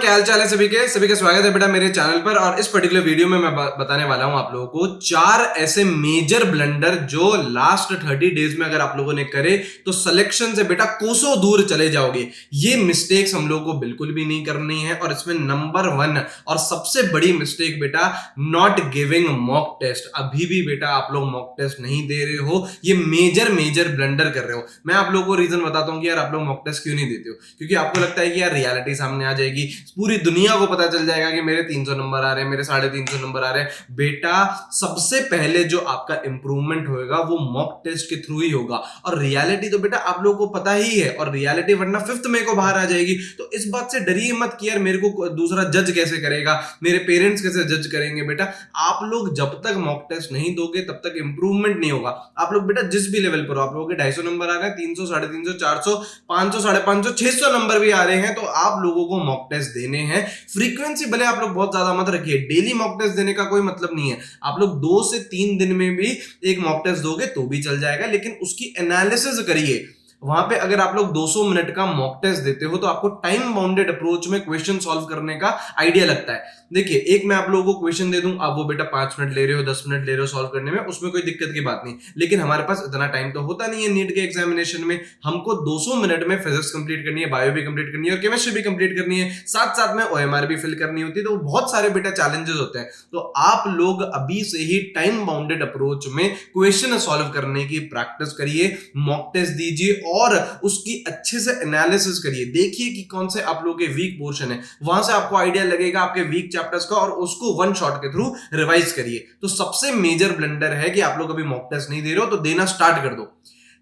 क्या हाल चाल है सभी का स्वागत है बेटा मेरे चैनल पर। और इस पर्टिकुलर वीडियो में मैं बताने वाला हूं आप लोगों को 4 ऐसे मेजर ब्लंडर जो लास्ट 30 डेज में अगर आप लोगों ने करे तो सिलेक्शन से बेटा कोसों दूर चले जाओगे। ये मिस्टेक्स हम लोगों को बिल्कुल भी नहीं करनी है। और इसमें नंबर 1 और सबसे बड़ी मिस्टेक बेटा नॉट गिविंग मॉक टेस्ट। अभी भी बेटा आप लोग मॉक टेस्ट नहीं दे रहे हो, ये मेजर ब्लंडर कर रहे हो। मैं आप लोगों को रीजन बताता हूं कि यार आप लोग मॉक टेस्ट क्यों नहीं देते हो। क्योंकि आपको लगता है कि यार रियलिटी सामने आ जाएगी, पूरी दुनिया को पता चल जाएगा कि मेरे 300 नंबर आ रहे हैं, मेरे 350 नंबर आ रहे हैं। बेटा सबसे पहले जो आपका इंप्रूवमेंट होगा वो मॉक टेस्ट के थ्रू ही होगा। और रियलिटी तो बेटा आप लोगों को पता ही है, और रियलिटी वरना 5th मई को बाहर आ जाएगी। तो इस बात से डरिए मत कि यार मेरे को दूसरा जज कैसे करेगा, मेरे पेरेंट्स कैसे जज करेंगे। बेटा आप लोग जब तक मॉक टेस्ट नहीं दोगे तब तक इंप्रूवमेंट नहीं होगा। आप लोग बेटा जिस भी लेवल पर हो, आप लोगों के 250 नंबर आ रहे हैं, 300, 350, 400, 500, 550, 600 नंबर भी आ रहे हैं, तो आप लोगों को मॉक टेस्ट देने हैं। फ्रीक्वेंसी भले आप लोग बहुत ज्यादा मत रखिए, डेली मॉक टेस्ट देने का कोई मतलब नहीं है। आप लोग 2 से 3 दिन में भी एक मॉक टेस्ट दोगे तो भी चल जाएगा, लेकिन उसकी एनालिसिस करिए। वहां पे अगर आप लोग 200 मिनट का मॉक टेस्ट देते हो तो आपको टाइम बाउंडेड अप्रोच में क्वेश्चन सॉल्व करने का आइडिया लगता है। देखिए एक मैं आप लोगों को क्वेश्चन दे दूं, आप वो बेटा 5 मिनट ले रहे हो, 10 मिनट ले रहे हो सॉल्व करने में, उसमें कोई दिक्कत की बात नहीं। लेकिन हमारे पास इतना टाइम तो होता नहीं है नीट के एग्जामिनेशन में। हमको 200 मिनट में फिजिक्स कंप्लीट करनी है, बायो भी कंप्लीट करनी है, और केमिस्ट्री भी कंप्लीट करनी है, साथ साथ में ओएमआर भी फिल करनी होती है। तो बहुत सारे बेटा चैलेंजेस होते हैं। तो आप लोग अभी से ही टाइम बाउंडेड अप्रोच में क्वेश्चन सॉल्व करने की प्रैक्टिस करिए, मॉक टेस्ट दीजिए और उसकी अच्छे से एनालिसिस करिए। देखिए कि कौन से आप लोगों के वीक पोर्शन है, वहां से आपको आइडिया लगेगा आपके वीक चैप्टर्स का, और उसको वन शॉट के थ्रू रिवाइज करिए। तो सबसे मेजर ब्लंडर है कि आप लोग अभी मॉक टेस्ट नहीं दे रहे हो तो देना स्टार्ट कर दो।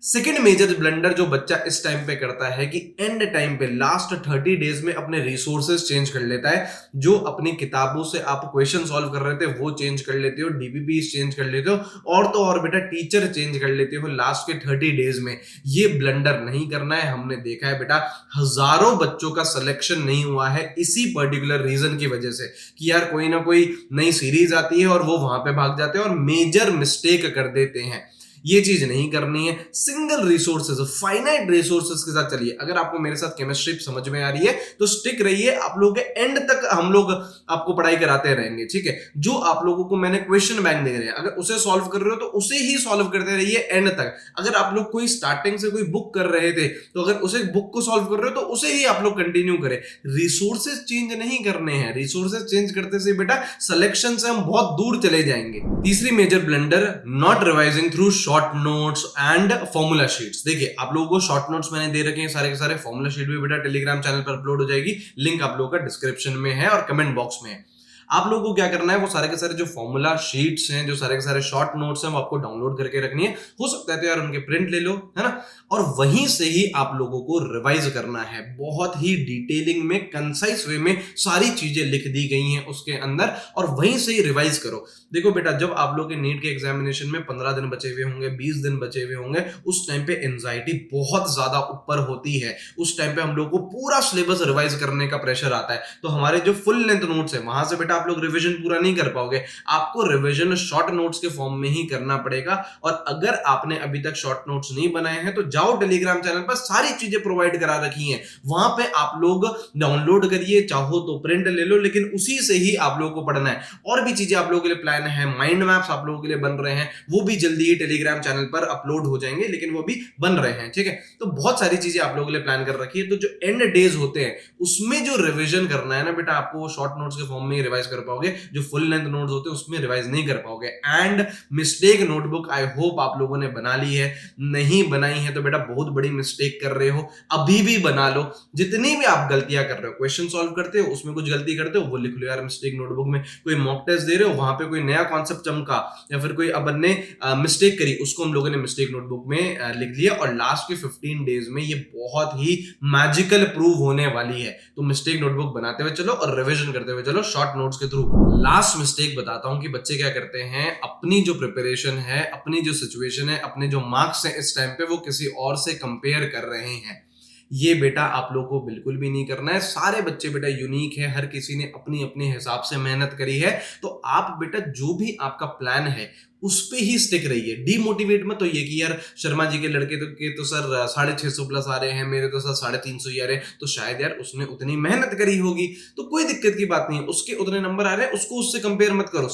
सेकेंड मेजर ब्लंडर जो बच्चा इस टाइम पे करता है कि एंड टाइम पे लास्ट 30 डेज में अपने रिसोर्सेज चेंज कर लेता है। जो अपनी किताबों से आप क्वेश्चन सॉल्व कर रहे थे वो चेंज कर लेते हो, डीबीपी चेंज कर लेते हो, और तो और बेटा टीचर चेंज कर लेते हो लास्ट के 30 डेज में। ये ब्लंडर नहीं करना है। हमने देखा है बेटा हजारों बच्चों का सिलेक्शन नहीं हुआ है इसी पर्टिकुलर रीजन की वजह से कि यार कोई ना कोई नई सीरीज आती है और वो वहां पे भाग जाते हैं और मेजर मिस्टेक कर देते हैं। ये चीज नहीं करनी है। सिंगल रिसोर्सेज, फाइनाइट रिसोर्सेज के साथ चलिए। अगर आपको मेरे साथ केमिस्ट्री समझ में आ रही है तो स्टिक रहिए, आप लोगों के एंड तक हम लोग आपको पढ़ाई कराते रहेंगे, ठीक है। जो आप लोगों को मैंने क्वेश्चन बैंक दे रहे हैं, अगर उसे सॉल्व कर रहे हो तो उसे ही सॉल्व करते रहिए एंड तक। अगर आप लोग कोई स्टार्टिंग से कोई बुक कर रहे थे तो अगर उसे बुक को सॉल्व कर रहे हो तो उसे ही आप लोग कंटिन्यू करें। रिसोर्सेज चेंज नहीं करने हैं। रिसोर्सेज चेंज करते से बेटा सिलेक्शन से हम बहुत दूर चले जाएंगे। तीसरी major blunder not revising through short notes and formula sheets. देखिए आप लोगों को शॉर्ट नोट्स मैंने दे रखे हैं सारे के सारे, फॉर्मूला शीट भी बेटा टेलीग्राम चैनल पर अपलोड हो जाएगी, लिंक आप लोगों का डिस्क्रिप्शन में है और कमेंट बॉक्स में है। आप लोगों को क्या करना है, वो सारे के सारे जो फॉर्मूला शीट्स हैं, जो सारे के सारे शॉर्ट नोट्स हैं, वो आपको डाउनलोड करके रखनी है। हो सकता है तो यार उनके प्रिंट ले लो, है ना, और वहीं से ही आप लोगों को रिवाइज करना है। बहुत ही डिटेलिंग में, कंसाइज वे में सारी चीजें लिख दी गई हैं उसके अंदर, और वहीं से ही रिवाइज करो। देखो बेटा जब आप लोग के नीट के एग्जामिनेशन में 15 दिन बचे हुए होंगे, 20 दिन बचे हुए होंगे, उस टाइम पे एंजाइटी बहुत ज्यादा ऊपर होती है। उस टाइम पे हम लोग को पूरा सिलेबस रिवाइज करने का प्रेशर आता है। तो हमारे जो फुल लेंथ नोट्स है वहां से बेटा आप लोग रिवीजन पूरा नहीं कर पाओगे। आपको रिवीजन शॉर्ट नोट्स के फॉर्म में ही करना पड़ेगा। और अगर आपने अभी तक शॉर्ट नोट्स नहीं बनाए हैं तो जाओ टेलीग्राम चैनल पर, सारी चीजें प्रोवाइड करा रखी हैं, वहां पे आप लोग डाउनलोड करिए, चाहो तो प्रिंट ले लो, लेकिन उसी से ही आप लोगों को पढ़ना है। और भी चीजें आप लोगों के लिए प्लान है, माइंड मैप्स आप लोगों के लिए बन रहे हैं, वो भी जल्दी ही टेलीग्राम चैनल पर अपलोड हो जाएंगे, लेकिन वो भी बन रहे हैं, ठीक है। तो बहुत सारी चीजें आप लोगों के लिए प्लान कर रखी है। तो जो एंड डेज होते हैं उसमें जो रिवीजन करना है ना बेटा, आपको शॉर्ट नोट्स के फॉर्म में ही रिवाइज कर पाओगे। जो फुल लेंथ नोट्स होते हैं उसमें रिवाइज नहीं कर पाओगे। And mistake notebook I hope आप लोगों ने बना ली है। नहीं बनाई है तो बेटा बहुत बड़ी मिस्टेक कर रहे हो, अभी भी बना लो। जितनी भी आप गलतियां कर रहे हो, क्वेश्चन सॉल्व करते हो उसमें कुछ गलती करते हो, वो लिख लो यार मिस्टेक नोटबुक में। कोई मॉक टेस्ट दे रहे हो, वहां पे कोई नया कॉन्सेप्ट चमका या फिर कोई अपन ने मिस्टेक करी, उसको हम लोगों ने मिस्टेक नोटबुक में लिख लिया। और लास्ट के 15 डेज में ये बहुत ही मैजिकल प्रूव होने वाली है। तो मिस्टेक नोटबुक बनाते हुए चलो और रिवीजन करते हुए चलो शॉर्ट नोट्स के थ्रू। लास्ट मिस्टेक बताता हूं कि बच्चे क्या करते हैं, अपनी जो प्रिपरेशन है, अपनी जो सिचुएशन है, अपने जो मार्क्स है इस टाइम पे, वो किसी और से कंपेयर कर रहे हैं। ये बेटा आप लोगों को बिल्कुल भी नहीं करना है। सारे बच्चे बेटा यूनिक है, हर किसी ने अपनी अपने हिसाब से मेहनत करी है। तो आप बेटा जो भी आपका प्लान है उस पे ही स्टिक रहिए, डीमोटिवेट मत होइए कि यार शर्मा जी के लड़के तो सर 650 प्लस आ रहे हैं, मेरे तो सर 350 ही आ रहे हैं, तो शायद यार उसने उतनी मेहनत करी होगी, तो कोई दिक्कत की बात नहीं है, उसके उतने नंबर आ रहे हैं, उसको उससे कंपेयर मत करो।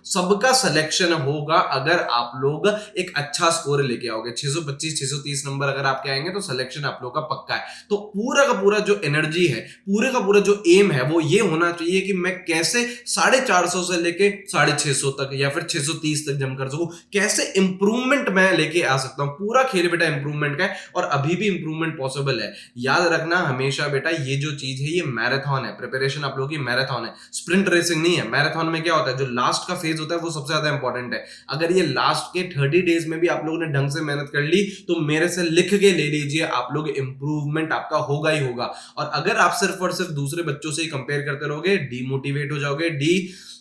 सबका सिलेक्शन होगा अगर आप लोग एक अच्छा स्कोर लेके आओगे। 625 630 नंबर अगर आपके आएंगे तो सिलेक्शन आप लोग का पक्का है। तो पूरा का पूरा जो एनर्जी है, पूरे का पूरा जो एम है, वो ये होना चाहिए कि मैं कैसे 450 से लेके 650 तक या फिर 630 तक जम कर सकूं, कैसे इंप्रूवमेंट मैं लेके आ सकता हूं। पूरा खेल बेटा इंप्रूवमेंट का है और अभी भी इंप्रूवमेंट पॉसिबल है। याद रखना हमेशा बेटा, ये जो चीज है ये मैराथन है, प्रिपरेशन आप लोगों की मैराथन है, स्प्रिंट रेसिंग नहीं है। मैराथन में क्या होता है, जो लास्ट का फेज होता है वो सबसे ज्यादा इंपॉर्टेंट है। अगर ये लास्ट के 30 डेज में भी आप लोगों ने ढंग से मेहनत कर ली तो मेरे से लिख के ले लीजिए, आप लोग इंप्रूवमेंट आपका होगा ही होगा। और अगर आप सिर्फ और सिर्फ दूसरे बच्चों से ही कंपेयर करते रहोगे, डीमोटिवेट हो जाओगे,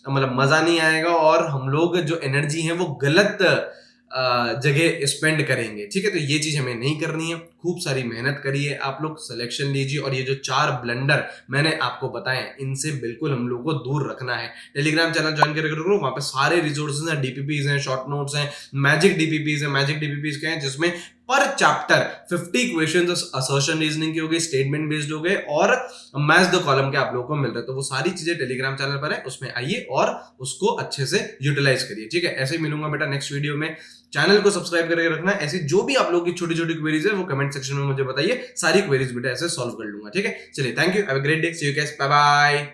मतलब मजा नहीं आएगा और हम लोग जो एनर्जी है वो गलत जगह स्पेंड करेंगे। ठीक है, तो ये चीज हमें नहीं करनी है। खूब सारी मेहनत करिए, आप लोग सिलेक्शन लीजिए और ये जो 4 ब्लंडर मैंने आपको बताए इनसे बिल्कुल हम लोग को दूर रखना है। टेलीग्राम चैनल ज्वाइन करके रखो, वहां पे सारे रिसोर्सेज हैं, डीपीपीज हैं, शॉर्ट नोट्स हैं, मैजिक डीपीपीज हैं। मैजिक डीपीपीज क्या है, जिसमें पर चैप्टर 50 क्वेश्चंस असर्शन रीजनिंग के हो गए, स्टेटमेंट बेस्ड हो गए और मैच द कॉलम के आप लोगों को मिल रहे हैं। तो वो सारी चीजें टेलीग्राम चैनल पर है, उसमें आइए और उसको अच्छे से यूटिलाइज करिए। ठीक है, ऐसे ही मिलूंगा बेटा नेक्स्ट वीडियो में। चैनल को सब्सक्राइब करके रखना। ऐसी जो भी आप लोगों की छोटी छोटी क्वेरीज है वो कमेंट सेक्शन में मुझे बताइए, सारी क्वेरीज बेटा ऐसे सॉल्व कर लूंगा। ठीक है, चलिए, thank you, have a great day, see you guys, bye bye.